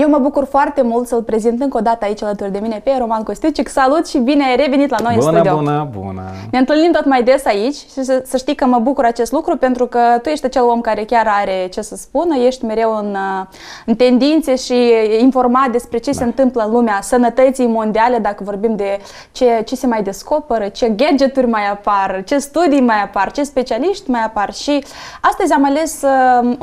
Eu mă bucur foarte mult să-l prezint încă o dată aici alături de mine pe Roman Costiucic. Salut și bine ai revenit la noi în studio. Bună! Ne întâlnim tot mai des aici și să știi că mă bucur acest lucru pentru că tu ești acel om care chiar are ce să spună, ești mereu în tendințe și informat despre ce se întâmplă în lumea sănătății mondiale, dacă vorbim de ce se mai descoperă, ce gadgeturi mai apar, ce studii mai apar, ce specialiști mai apar. Și astăzi am ales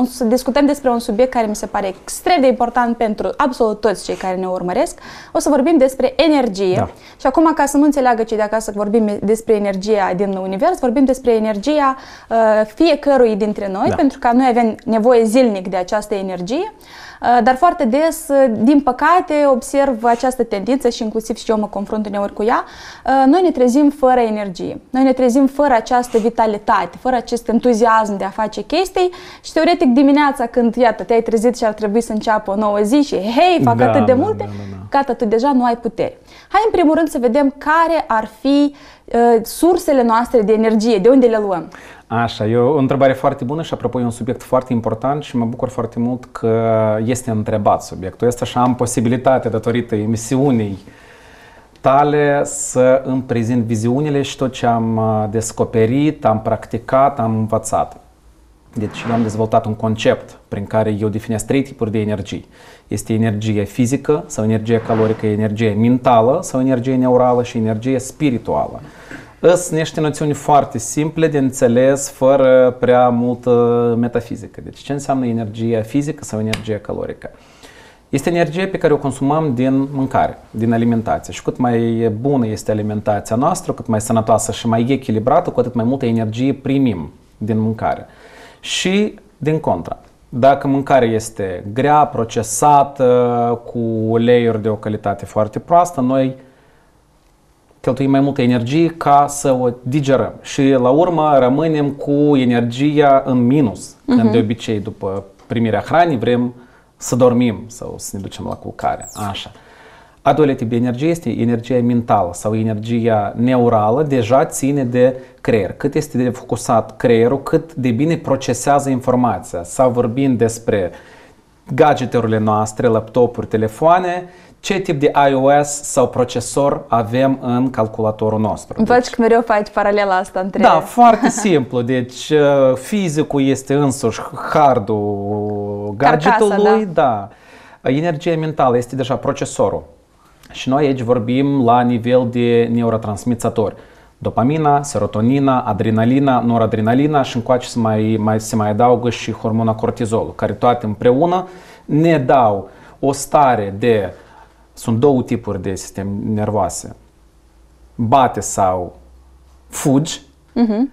să discutăm despre un subiect care mi se pare extrem de important pentru absolut toți cei care ne urmăresc. O să vorbim despre energie. Da. Și acum, ca să nu înțeleagă cei de acasă că vorbim despre energia din univers, vorbim despre energia fiecărui dintre noi, pentru că noi avem nevoie zilnic de această energie. Dar foarte des, din păcate, observ această tendință și inclusiv și eu mă confrunt uneori cu ea. Noi ne trezim fără energie. Noi ne trezim fără această vitalitate, fără acest entuziasm de a face chestii și teoretic dimineața când, iată, te-ai trezit și ar trebui să înceapă o nouă zi și hei, fac atât de multe, gata, tu deja nu ai puteri. Hai în primul rând să vedem care ar fi sursele noastre de energie, de unde le luăm. Așa, e o întrebare foarte bună și apropo e un subiect foarte important și mă bucur foarte mult că este întrebat subiectul ăsta și am posibilitatea datorită emisiunii tale să îmi prezint viziunile și tot ce am descoperit, am practicat, am învățat. Deci eu am dezvoltat un concept prin care eu definesc 3 tipuri de energie. Este energie fizică sau energie calorică, energie mentală sau energie neurală și energie spirituală. Sunt niște noțiuni foarte simple de înțeles, fără prea multă metafizică. Deci ce înseamnă energia fizică sau energia calorică? Este energie pe care o consumăm din mâncare, din alimentație. Și cât mai bună este alimentația noastră, cât mai sănătoasă și mai echilibrată, cu atât mai multă energie primim din mâncare. Și din contra, dacă mâncarea este grea, procesată, cu uleiuri de o calitate foarte proastă, noi cheltuim mai multă energie ca să o digerăm și la urmă rămânem cu energia în minus. Când de obicei după primirea hranei vrem să dormim sau să ne ducem la culcare. Așa. A doilea tip de energie este energia mentală sau energia neurală, deja ține de creier. Cât este de focusat creierul, cât de bine procesează informația. Sau vorbind despre gadgeturile noastre, laptopuri, telefoane, ce tip de iOS sau procesor avem în calculatorul nostru. Îmi place că mereu faci paralela asta între... Da, foarte simplu. Deci fizicul este însuși hardul gadgetului. Da. Energia mentală este deja procesorul. Și noi aici vorbim la nivel de neurotransmițători. Dopamina, serotonina, adrenalina, noradrenalina și încoace se mai adaugă și hormona cortizolul, care toate împreună ne dau o stare de... Sunt două tipuri de sistem nervoase. Bate sau fugi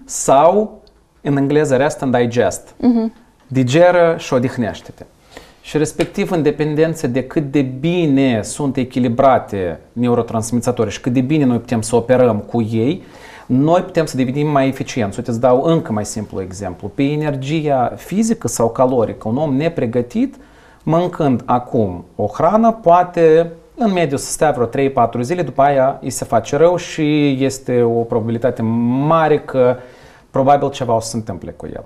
sau, în engleză, rest and digest. Digeră și odihnește-te. Și respectiv, în dependență de cât de bine sunt echilibrate neurotransmițătorii și cât de bine noi putem să operăm cu ei, noi putem să devenim mai eficienți. Uite, îți dau încă mai simplu exemplu. Pe energia fizică sau calorică, un om nepregătit, mâncând acum o hrană, poate în mediu să stea vreo 3-4 zile, după aia îi se face rău și este o probabilitate mare că probabil ceva o să se întâmple cu el.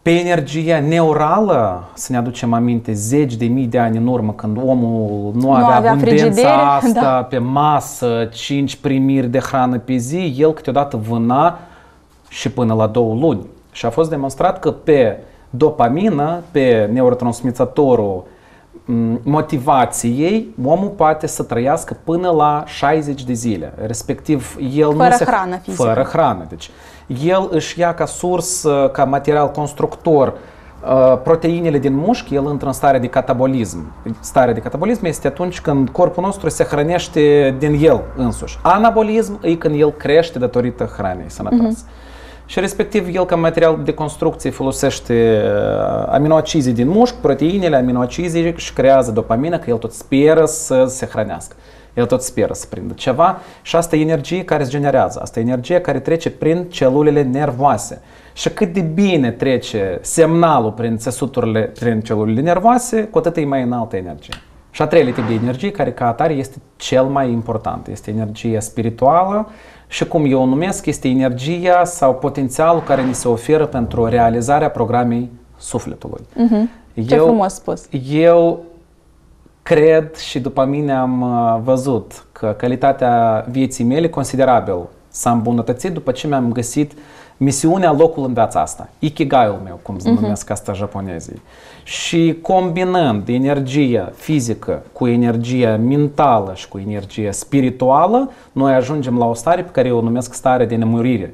Pe energia neurală, să ne aducem aminte, zeci de mii de ani în urmă, când omul nu avea abundența asta pe masă, 5 primiri de hrană pe zi, el câteodată vâna și până la 2 luni. Și a fost demonstrat că pe dopamină, pe neurotransmițătorul motivației, omul poate să trăiască până la 60 de zile. Respectiv, el hrană fizică. Fără hrană. Deci, el își ia ca sursă, ca material constructor, proteinele din mușchi, el intră în stare de catabolism. Starea de catabolism este atunci când corpul nostru se hrănește din el însuși. Anabolism e când el crește datorită hranei sănătoase. Și respectiv el ca material de construcție folosește aminoacizii din mușchi, proteinele, aminoacizii și creează dopamină, că el tot speră să se hrănească. El tot speră să prindă ceva și asta e energie care se generează. Asta e energie care trece prin celulele nervoase. Și cât de bine trece semnalul prin țesuturile, prin celulele nervoase, cu atât e mai înaltă energie. Și a treilea tip de energie, care ca atare este cel mai important, este energia spirituală și cum eu o numesc, este energia sau potențialul care ni se oferă pentru realizarea programei sufletului. Ce frumos spus! Eu cred și după mine am văzut că calitatea vieții mele considerabil s-a îmbunătățit după ce mi-am găsit misiunea, locul în viața asta, ikigai-ul meu, cum se numesc asta japonezii. Și combinând energia fizică cu energia mentală și cu energia spirituală, noi ajungem la o stare pe care eu o numesc stare de nemurire.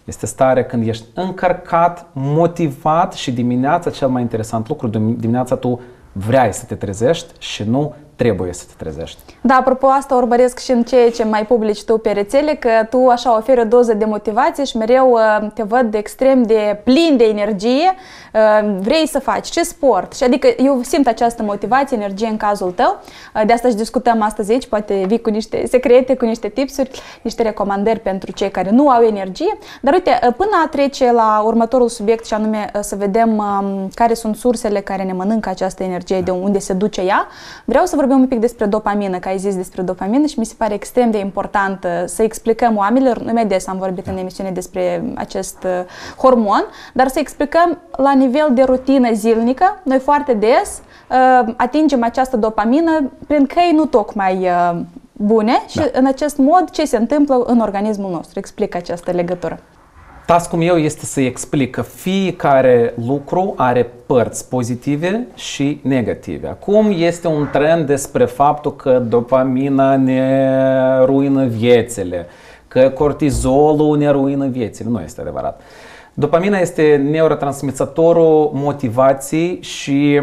Este starea când ești încărcat, motivat și dimineața, cel mai interesant lucru, dimineața tu vrei să te trezești și nu trebuie să te trezești. Da, apropo, asta urmăresc și în ceea ce mai publici tu pe rețele, că tu așa oferi o doză de motivație și mereu te văd extrem de plin de energie, vrei să faci ce sport. Și adică eu simt această motivație, energie în cazul tău. De asta și discutăm astăzi aici, poate vii cu niște secrete, cu niște tipsuri, niște recomandări pentru cei care nu au energie. Dar uite, până a trece la următorul subiect și anume să vedem care sunt sursele care ne mănâncă această energie, de unde se duce ea, vreau să vorbim un pic despre dopamină, că ai zis despre dopamină și mi se pare extrem de important să explicăm oamenilor, noi des am vorbit în emisiune despre acest hormon, dar să explicăm la nivel de rutină zilnică, noi foarte des atingem această dopamină prin căi nu tocmai bune și în acest mod ce se întâmplă în organismul nostru. Explică această legătură. Task-ul meu este să explic că fiecare lucru are părți pozitive și negative. Acum este un trend despre faptul că dopamina ne ruină viețile, că cortizolul ne ruină viețile. Nu este adevărat. Dopamina este neurotransmițătorul motivației și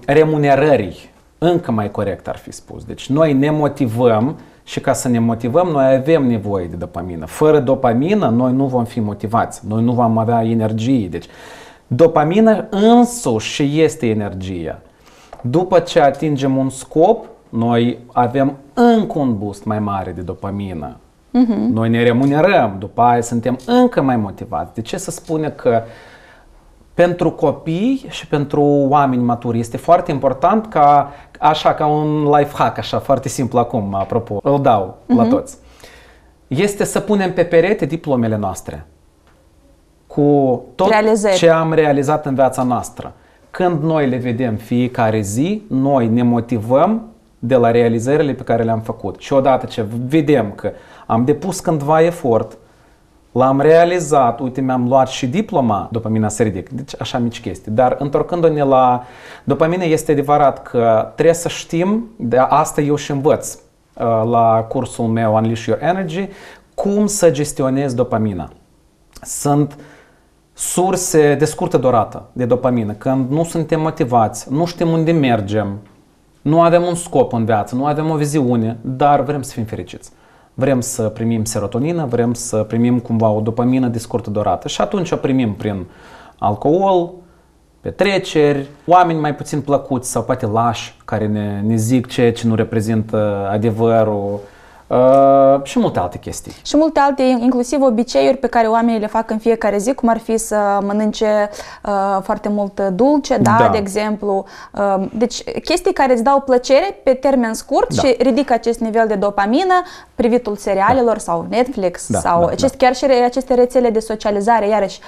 remunerării. Încă mai corect ar fi spus. Deci noi ne motivăm și ca să ne motivăm, noi avem nevoie de dopamină. Fără dopamină, noi nu vom fi motivați, noi nu vom avea energie. Deci, dopamina însuși și este energia. După ce atingem un scop, noi avem încă un boost mai mare de dopamină. Noi ne remunerăm, după aia suntem încă mai motivați. De ce să spune că pentru copii și pentru oameni maturi este foarte important ca, așa ca un life hack, așa foarte simplu acum, apropo, îl dau la toți. Este să punem pe perete diplomele noastre cu tot ce am realizat în viața noastră. Când noi le vedem fiecare zi, noi ne motivăm de la realizările pe care le-am făcut. Și odată ce vedem că am depus cândva efort, l-am realizat, uite, mi-am luat și diploma, dopamina se ridică. Deci așa mici chestii. Dar întorcându-ne la dopamina, este adevărat că trebuie să știm, de asta eu și învăț la cursul meu Unleash Your Energy, cum să gestionez dopamina. Sunt surse de scurtă durată de dopamină. Când nu suntem motivați, nu știm unde mergem, nu avem un scop în viață, nu avem o viziune, dar vrem să fim fericiți. Vrem să primim serotonină, vrem să primim cumva o dopamină de scurtă durată și atunci o primim prin alcool, petreceri, oameni mai puțin plăcuți sau poate lași care ne zic ceea ce nu reprezintă adevărul și multe alte chestii. Și multe alte, inclusiv obiceiuri pe care oamenii le fac în fiecare zi, cum ar fi să mănânce foarte mult dulce, da, de exemplu. Deci chestii care îți dau plăcere pe termen scurt și ridică acest nivel de dopamină, privitul serialelor sau Netflix sau chiar și aceste rețele de socializare. Iarăși,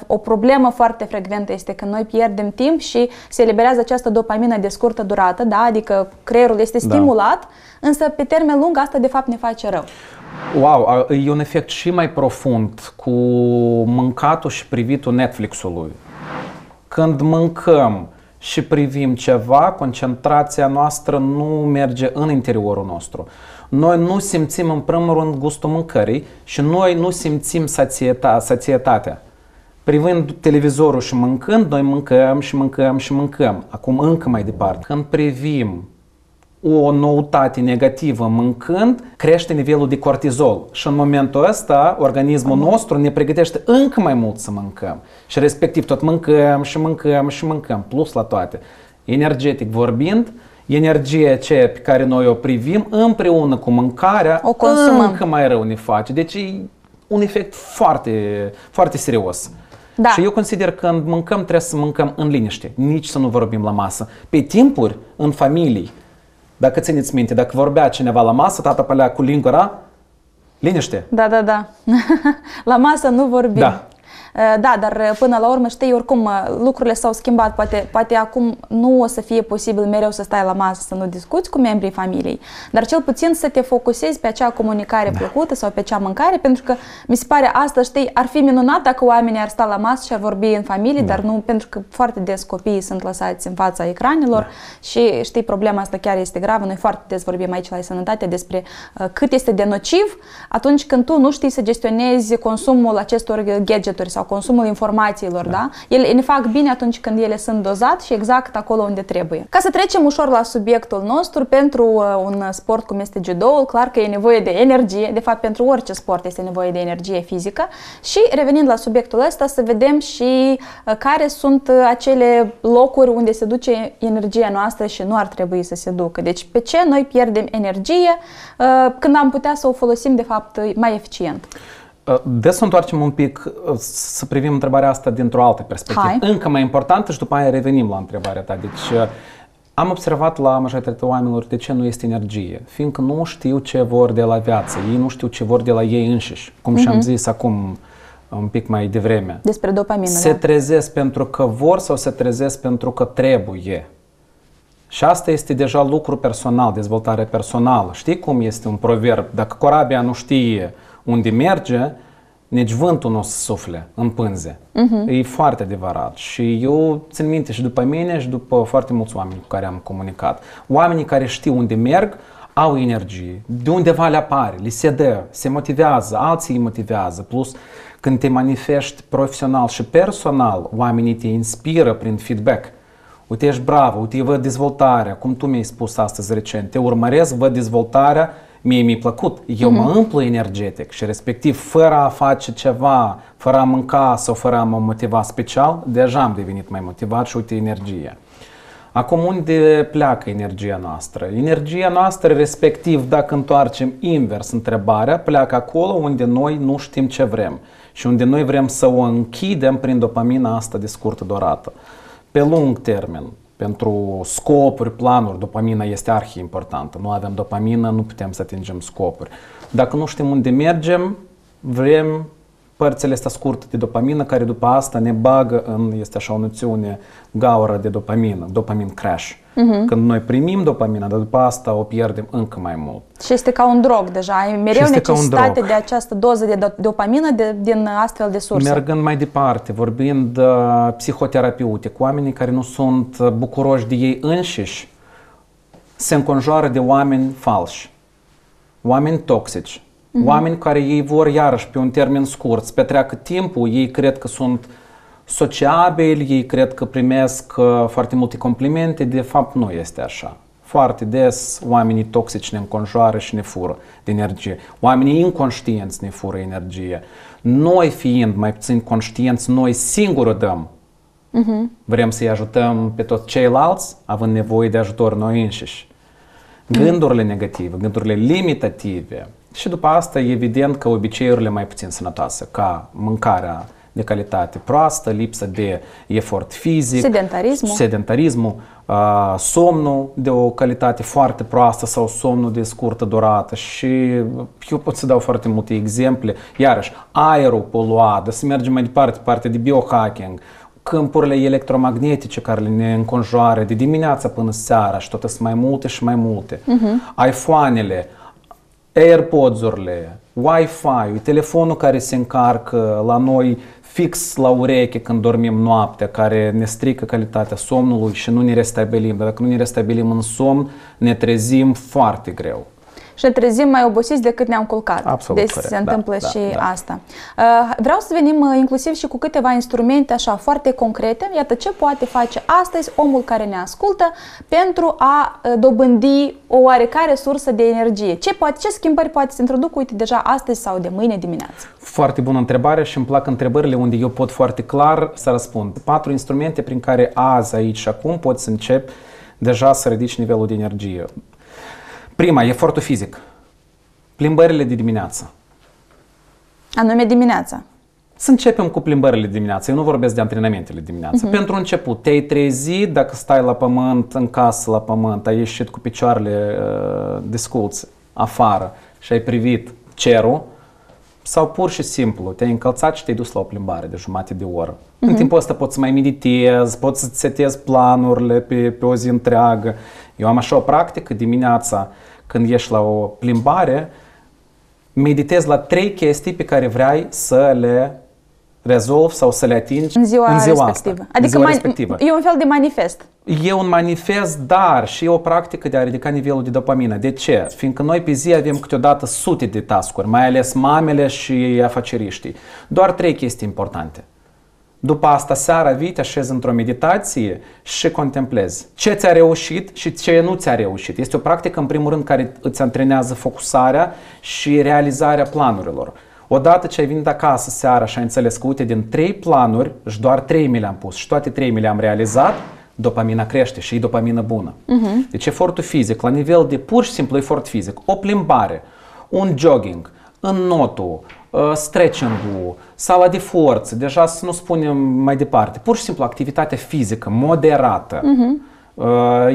o problemă foarte frecventă este că noi pierdem timp și se eliberează această dopamină de scurtă durată, da? Adică creierul este stimulat, însă pe termen lung asta de fapt ne face rău. Wow, e un efect și mai profund cu mâncatul și privitul Netflix-ului. Când mâncăm și privim ceva, concentrația noastră nu merge în interiorul nostru. Noi nu simțim în primul rând gustul mâncării și noi nu simțim sațietatea. Privind televizorul și mâncând, noi mâncăm și mâncăm și mâncăm. Acum încă mai departe. Când privim o noutate negativă mâncând, crește nivelul de cortizol și în momentul ăsta organismul nostru ne pregătește încă mai mult să mâncăm și respectiv tot mâncăm și mâncăm și mâncăm, plus la toate. Energetic vorbind, energia aceea pe care noi o privim împreună cu mâncarea o consumăm. Încă mai rău ne face, deci e un efect foarte, foarte serios. Da. Și eu consider că când mâncăm trebuie să mâncăm în liniște, nici să nu vorbim la masă. Pe timpuri, în familii, dacă țineți minte, dacă vorbea cineva la masă, tata pălea cu lingura, liniște. Da. La masă nu vorbim. Da. Da, dar până la urmă, știi, oricum lucrurile s-au schimbat. Poate acum nu o să fie posibil mereu să stai la masă, să nu discuți cu membrii familiei, dar cel puțin să te focusezi pe acea comunicare plăcută sau pe acea mâncare, pentru că mi se pare asta, știi, ar fi minunat dacă oamenii ar sta la masă și ar vorbi în familie, dar nu, pentru că foarte des copiii sunt lăsați în fața ecranelor și, știi, problema asta chiar este gravă. Noi foarte des vorbim aici la Sănătate despre cât este de nociv atunci când tu nu știi să gestionezi consumul acestor gadgeturi sau consumul informațiilor, da? Ele ne fac bine atunci când ele sunt dozate și exact acolo unde trebuie. Ca să trecem ușor la subiectul nostru, pentru un sport cum este judoul, clar că e nevoie de energie, de fapt pentru orice sport este nevoie de energie fizică și revenind la subiectul ăsta să vedem și care sunt acele locuri unde se duce energia noastră și nu ar trebui să se ducă. Deci pe ce noi pierdem energie când am putea să o folosim de fapt mai eficient? Des să întoarcem un pic, să privim întrebarea asta dintr-o altă perspectivă. Încă mai importantă și după aia revenim la întrebarea ta. Deci am observat la majoritatea oamenilor de ce nu este energie. Fiindcă nu știu ce vor de la viață, ei nu știu ce vor de la ei înșiși. Cum și-am zis acum un pic mai devreme. Despre dopamină. Se trezesc pentru că vor sau se trezesc pentru că trebuie. Și asta este deja lucru personal, dezvoltare personală. Știi cum este un proverb? Dacă corabia nu știe unde merge, nici vântul nu o să sufle în pânze. E foarte adevărat. Și eu țin minte și după mine și după foarte mulți oameni cu care am comunicat. Oamenii care știu unde merg au energie. De undeva le apare, li se dă, se motivează, alții îi motivează. Plus, când te manifesti profesional și personal, oamenii te inspiră prin feedback. Uite, ești bravo, uite, văd dezvoltarea, cum tu mi-ai spus astăzi recent, te urmăresc, văd dezvoltarea, mie mi-a plăcut, eu mă împlu energetic și respectiv fără a face ceva, fără a mânca sau fără a mă motiva special, deja am devenit mai motivat și uite energia. Acum unde pleacă energia noastră? Energia noastră, respectiv, dacă întoarcem invers întrebarea, pleacă acolo unde noi nu știm ce vrem și unde noi vrem să o închidem prin dopamina asta de scurtă durată. Pe lung termen, pentru scopuri, planuri, dopamina este arhi importantă. Nu avem dopamină, nu putem să atingem scopuri. Dacă nu știm unde mergem, vrem părțile astea scurte de dopamină, care după asta ne bagă în, este așa o noțiune, gaură de dopamină, dopamin crash. Când noi primim dopamina, dar după asta o pierdem încă mai mult. Și este ca un drog deja, ai mereu necesitate de această doză de dopamină din astfel de surse. Mergând mai departe, vorbind psihoterapeutic, oamenii care nu sunt bucuroși de ei înșiși, se înconjoară de oameni falși, oameni toxici, oameni care ei vor iarăși pe un termen scurt să petreacă timpul, ei cred că sunt sociabili, ei cred că primesc foarte multe complimente, de fapt nu este așa. Foarte des oamenii toxici ne înconjoară și ne fură de energie. Oamenii inconștienți ne fură energie. Noi fiind mai puțin conștienți, noi singuri o dăm. Vrem să-i ajutăm pe toți ceilalți, având nevoie de ajutor noi înșiși. Gândurile negative, gândurile limitative și după asta evident că obiceiurile mai puțin sănătoase, ca mâncarea de calitate proastă, lipsă de efort fizic, sedentarismul, somnul de o calitate foarte proastă sau somnul de scurtă durată și eu pot să dau foarte multe exemple. Iarăși, aerul poluat, să mergem mai departe, partea de biohacking, câmpurile electromagnetice care ne înconjoară de dimineața până seara și tot sunt mai multe și mai multe. iPhone-ele, AirPods-urile, Wi-Fi, telefonul care se încarcă la noi fix la ureche când dormim noaptea, care ne strică calitatea somnului și nu ne restabilim. Dar dacă nu ne restabilim în somn, ne trezim foarte greu. Și ne trezim mai obosiți decât ne-am culcat. Absolut deci corect. se întâmplă asta. Vreau să venim inclusiv și cu câteva instrumente așa foarte concrete. Iată ce poate face astăzi omul care ne ascultă pentru a dobândi o oarecare sursă de energie. Ce schimbări poate să introducă, uite, deja astăzi sau de mâine dimineață? Foarte bună întrebare și îmi plac întrebările unde eu pot foarte clar să răspund. 4 instrumente prin care azi, aici și acum poți să începi deja să ridici nivelul de energie. Prima, efortul fizic. Plimbările de dimineață. Anume dimineața. Să începem cu plimbările de dimineață. Eu nu vorbesc de antrenamentele de dimineață. Pentru început, te-ai trezit, dacă stai la pământ, în casă la pământ, ai ieșit cu picioarele desculți afară și ai privit cerul, sau pur și simplu te-ai încălțat și te-ai dus la o plimbare de jumătate de oră. În timpul ăsta poți să mai meditezi, poți să-ți setezi planurile pe o zi întreagă. Eu am așa o practică dimineața când ieși la o plimbare, meditezi la 3 chestii pe care vrei să le rezolvi sau să le atingi în ziua respectivă. Asta, adică în ziua respectivă. E un fel de manifest. E un manifest, dar și e o practică de a ridica nivelul de dopamină. De ce? Fiindcă noi pe zi avem câteodată sute de task-uri, mai ales mamele și afaceriștii. Doar 3 chestii importante. După asta, seara vii, te așezi într-o meditație și contemplezi ce ți-a reușit și ce nu ți-a reușit. Este o practică, în primul rând, care îți antrenează focusarea și realizarea planurilor. Odată ce ai venit acasă seara și ai înțeles că, uite, din 3 planuri, și doar 3 mi le-am pus și toate 3 mi le-am realizat, dopamina crește și e dopamină bună. Deci efortul fizic, la nivel de pur și simplu efort fizic, o plimbare, un jogging, înnotul, stretching-ul, sala de forță, deja să nu spunem mai departe, pur și simplu activitate fizică moderată.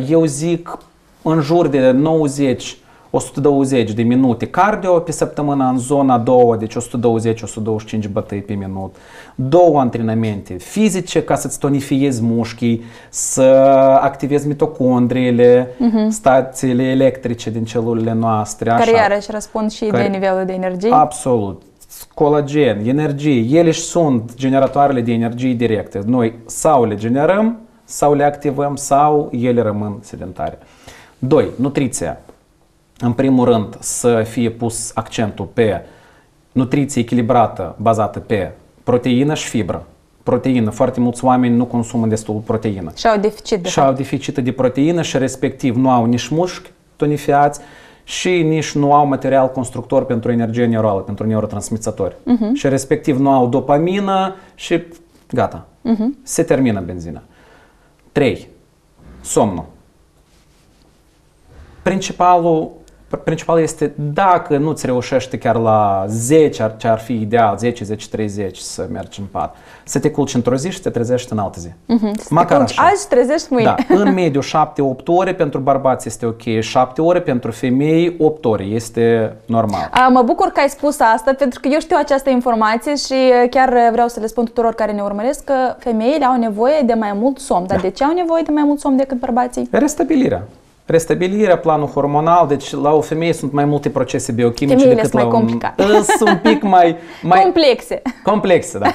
Eu zic în jur de 90-120 de minute cardio pe săptămână în zona 2, deci 120-125 bătăi pe minut. 2 antrenamente fizice ca să-ți tonifiezi mușchii, să activezi mitocondriile, stațiile electrice din celulele noastre. Care așa. iarăși răspund și de nivelul de energie. Absolut. Colagen, energie, ele și sunt generatoarele de energie directe. Noi sau le generăm, sau le activăm, sau ele rămân sedentare. 2. Nutriția. În primul rând, să fie pus accentul pe nutriție echilibrată, bazată pe proteină și fibră. Proteină. Foarte mulți oameni nu consumă destul proteină. Și au deficit Și au deficit de proteină și respectiv nu au nici mușchi tonifiați și nici nu au material constructor pentru energie neurală, pentru neurotransmițători. Și respectiv nu au dopamină și gata. Se termină benzina. 3. Somnul. Principal este dacă nu-ți reușește chiar la 10, ce ar fi ideal, 10-10-30 să mergi în pat, să te culci într-o zi și te trezești în altă zi. Măcar așa. Azi trezești mâine. Da, în mediu 7-8 ore pentru bărbați este ok, 7 ore pentru femei, 8 ore este normal. Mă bucur că ai spus asta, pentru că eu știu această informație și chiar vreau să le spun tuturor care ne urmăresc că femeile au nevoie de mai mult somn. Dar de ce au nevoie de mai mult somn decât bărbații? Restabilirea, planul hormonal, deci la o femeie sunt mai multe procese biochimice femeile decât sunt la mai complicate. Sunt un pic mai complexe, da.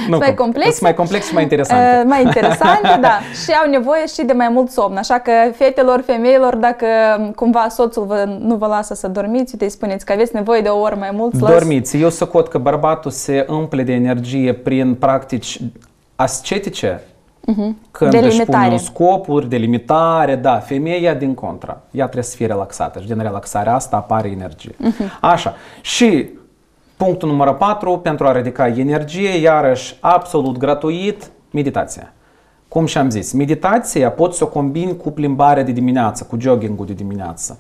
Mai complexe. Sunt mai complexe și mai interesante. Mai interesante, da. Și au nevoie și de mai mult somn. Așa că fetelor, femeilor, dacă cumva soțul nu vă lasă să dormiți, uite, îi spuneți că aveți nevoie de o oră mai mult. Dormiți. Eu socot că bărbatul se umple de energie prin practici ascetice. Când își pune scopuri de limitare, da, femeia din contra, ea trebuie să fie relaxată și din relaxarea asta apare energie. Așa, și punctul numărul 4, pentru a ridica energie, iarăși absolut gratuit, meditația. Cum și-am zis, meditația poți să o combini cu plimbarea de dimineață, cu jogging-ul de dimineață.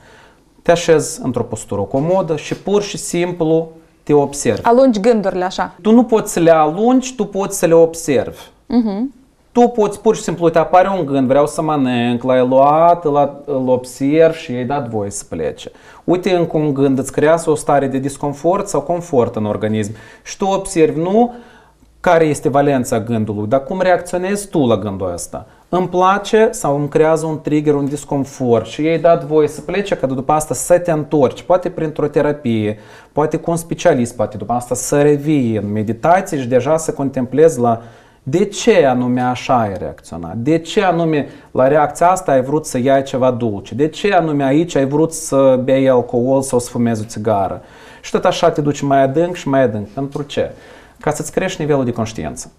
Te așezi într-o postură comodă și pur și simplu te observi. Alungi gândurile așa. Tu nu poți să le alungi, tu poți să le observi. Tu poți pur și simplu, te apare un gând, vreau să mănânc, l-ai luat, îl observi și i-ai dat voie să plece. Uite, încă un gând îți creează o stare de disconfort sau confort în organism și tu observi, nu care este valența gândului, dar cum reacționezi tu la gândul ăsta. Îmi place sau îmi creează un trigger, un disconfort și i-ai dat voie să plece, ca după asta să te întorci, poate printr-o terapie, poate cu un specialist, poate după asta să revii în meditație și deja să contemplezi la de ce anume așa ai reacționat? De ce anume la reacția asta ai vrut să iei ceva dulce? De ce anume aici ai vrut să bei alcool sau să fumezi o țigară? Și tot așa te duci mai adânc și mai adânc. Pentru ce? Ca să-ți crești nivelul de conștiință.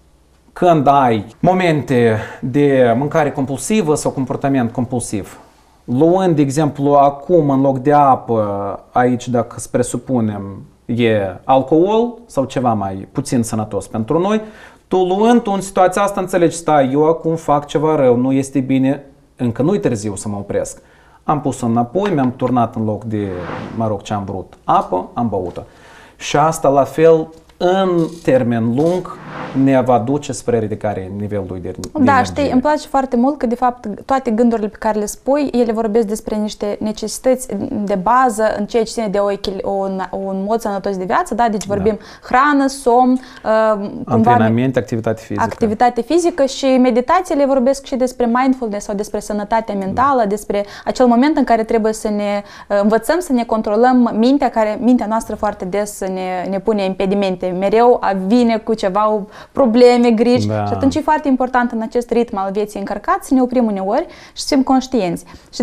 Când ai momente de mâncare compulsivă sau comportament compulsiv, luând, de exemplu, acum în loc de apă, aici dacă să presupunem e alcool sau ceva mai puțin sănătos pentru noi, tu luând în situația asta înțelegi, stai, eu acum fac ceva rău, nu este bine, încă nu-i târziu să mă opresc. Am pus-o înapoi, mi-am turnat în loc de, ce am vrut, apă, am băut-o. Și asta la fel în termen lung ne va duce spre ridicarea nivelului de energie. Știi, îmi place foarte mult că, de fapt, toate gândurile pe care le spui, ele vorbesc despre niște necesități de bază în ceea ce ține de un mod sănătos de viață, da? Deci vorbim hrană, somn, antrenament, activitate fizică și meditațiile vorbesc și despre mindfulness sau despre sănătatea mentală, despre acel moment în care trebuie să ne învățăm să ne controlăm mintea noastră foarte des ne pune impedimente, mereu vine cu ceva probleme, griji și atunci e foarte important în acest ritm al vieții încărcat să ne oprim uneori și să fim conștienți. Și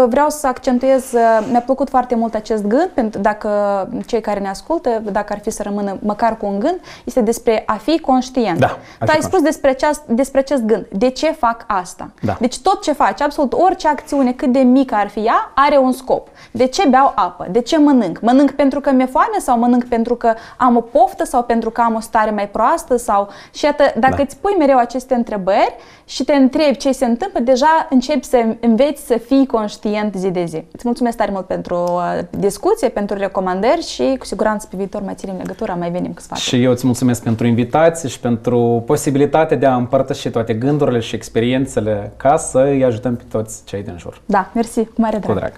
vreau să accentuez, mi-a plăcut foarte mult acest gând, pentru dacă cei care ne ascultă, dacă ar fi să rămână măcar cu un gând, este despre a fi conștient. Tu ai spus despre acest gând. De ce fac asta? Deci tot ce faci, absolut orice acțiune, cât de mică ar fi ea, are un scop. De ce beau apă? De ce mănânc? Mănânc pentru că mi-e foame sau mănânc pentru că am o poftă sau pentru că am o stare mai proastă? Și iată, dacă îți pui mereu aceste întrebări și te întrebi ce se întâmplă, deja începi să înveți să fii conștient zi de zi. Îți mulțumesc tare mult pentru discuție, pentru recomandări și cu siguranță pe viitor mai ținem legătura, mai venim cu sfaturi. Și eu îți mulțumesc pentru invitație și pentru posibilitatea de a împărtăși toate gândurile și experiențele ca să îi ajutăm pe toți cei din jur. Da, mersi, cu mare drag. Cu drag.